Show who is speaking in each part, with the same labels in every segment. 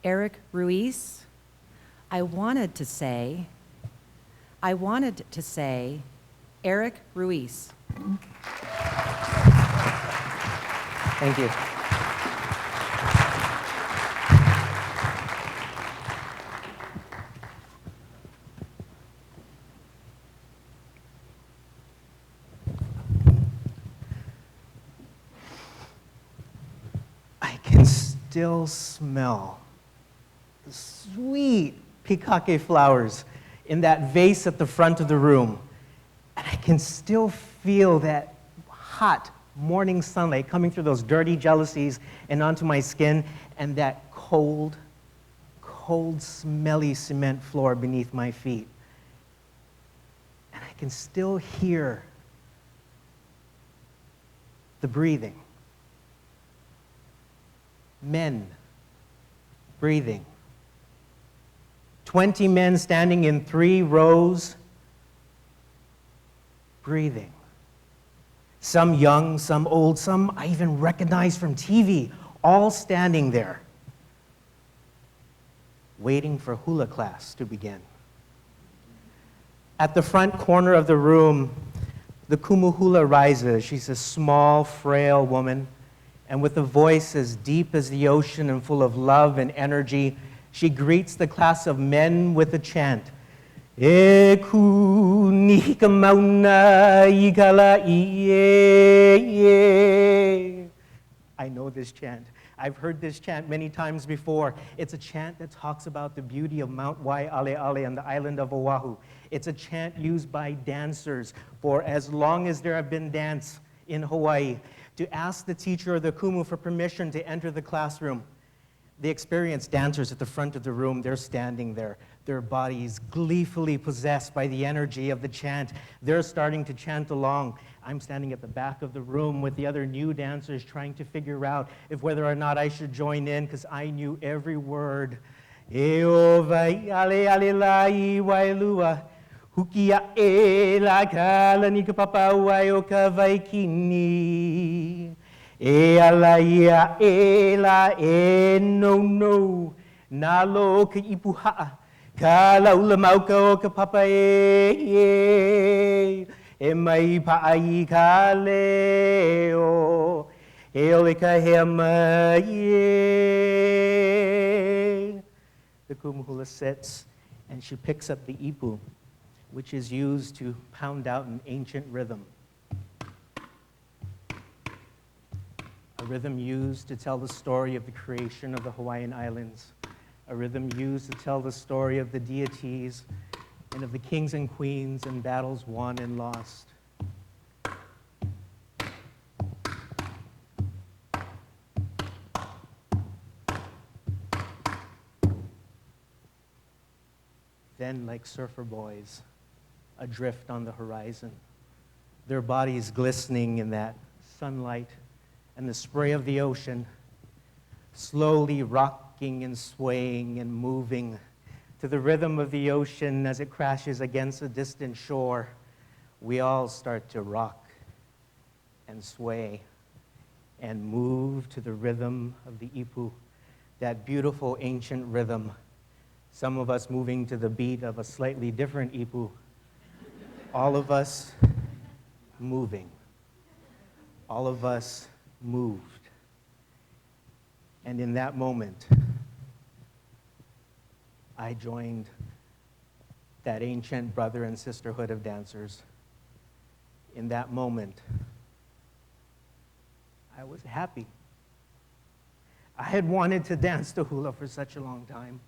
Speaker 1: Erick Ruiz. I wanted to say, Erick Ruiz.
Speaker 2: Thank you. I can still smell the sweet pikake flowers in that vase at the front of the room. And I can still feel that hot morning sunlight coming through those dirty jealousies and onto my skin, and that cold, smelly cement floor beneath my feet. And I can still hear the breathing. Men breathing. 20 men standing in 3 rows, breathing. Some young, some old, some I even recognize from TV, all standing there, waiting for hula class to begin. At the front corner of the room, the kumu hula rises. She's a small, frail woman, and with a voice as deep as the ocean and full of love and energy, she greets the class of men with a chant. I know this chant. I've heard this chant many times before. It's a chant that talks about the beauty of Mount Waialeale and the island of Oahu. It's a chant used by dancers for as long as there have been dance in Hawaii, to ask the teacher or the kumu for permission to enter the classroom. The experienced dancers at the front of the room, they're standing there, their bodies gleefully possessed by the energy of the chant. They're starting to chant along. I'm standing at the back of the room with the other new dancers trying to figure out if whether or not I should join in, because I knew every word. Eo vai ale ale lai wailua, hukia e la kala ni ka papa wai o ka vai kini. E ala ia e la e no nalo ka ipuha ka laula mauka o ka papa e mai paai ka leo e ole ka hea mai e. The kumu hula sits and she picks up the ipu, which is used to pound out an ancient rhythm. A rhythm used to tell the story of the creation of the Hawaiian Islands. A rhythm used to tell the story of the deities and of the kings and queens and battles won and lost. Then, like surfer boys, adrift on the horizon, their bodies glistening in that sunlight and the spray of the ocean, slowly rocking and swaying and moving to the rhythm of the ocean as it crashes against a distant shore. We all start to rock and sway and move to the rhythm of the ipu, that beautiful ancient rhythm. Some of us moving to the beat of a slightly different ipu. All of us moving. All of us moved. And in that moment, I joined that ancient brother and sisterhood of dancers. In that moment, I was happy. I had wanted to dance the hula for such a long time.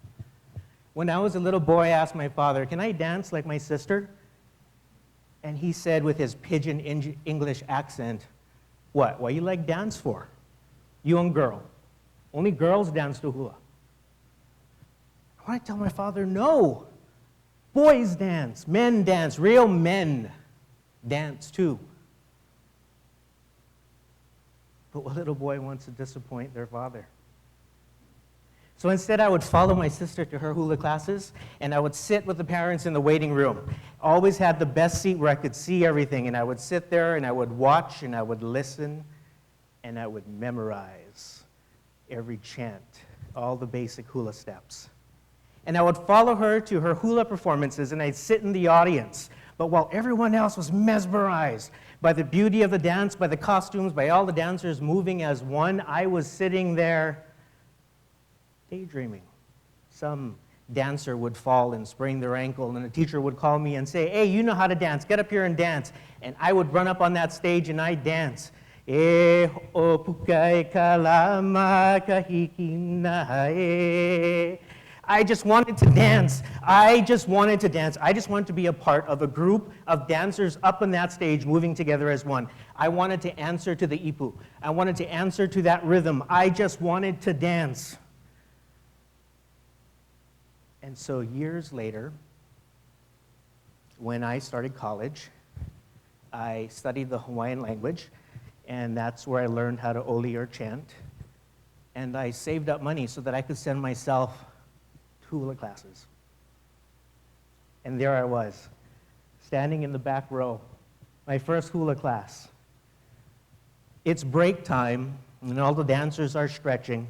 Speaker 2: When I was a little boy, I asked my father, "Can I dance like my sister?" And he said with his pidgin English accent, "What you like dance for? You young girl. Only girls dance the hula." I want to tell my father, no. Boys dance, men dance, real men dance too. But what little boy wants to disappoint their father? So instead, I would follow my sister to her hula classes, and I would sit with the parents in the waiting room. Always had the best seat where I could see everything, and I would sit there, and I would watch, and I would listen, and I would memorize every chant all the basic hula steps. And I would follow her to her hula performances, and I'd sit in the audience. But while everyone else was mesmerized by the beauty of the dance, by the costumes, by all the dancers moving as one, I was sitting there daydreaming. Some dancer would fall and sprain their ankle, and a teacher would call me and say, hey, you know how to dance, get up here and dance. And I would run up on that stage and I'd dance. I just wanted to dance. I just wanted to dance. I just wanted to be a part of a group of dancers up on that stage moving together as one. I wanted to answer to the ipu. I wanted to answer to that rhythm. I just wanted to dance. And so years later, when I started college, I studied the Hawaiian language, and that's where I learned how to oli or chant. And I saved up money so that I could send myself to hula classes. And there I was, standing in the back row, my first hula class. It's break time, and all the dancers are stretching.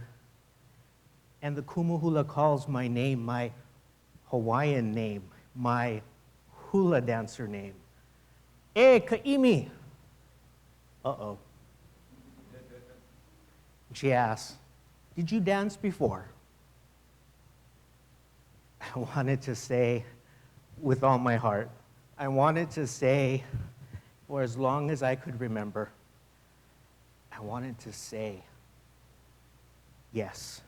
Speaker 2: And the kumu hula calls my name, my Hawaiian name, my hula dancer name. E Ka'imi. Uh-oh. She asks, did you dance before? I wanted to say with all my heart, I wanted to say for as long as I could remember, I wanted to say yes.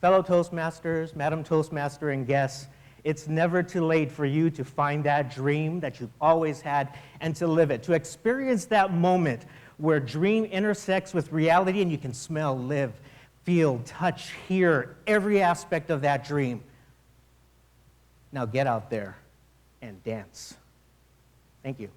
Speaker 2: Fellow Toastmasters, Madam Toastmaster, and guests, it's never too late for you to find that dream that you've always had and to live it, to experience that moment where dream intersects with reality and you can smell, live, feel, touch, hear every aspect of that dream. Now get out there and dance. Thank you.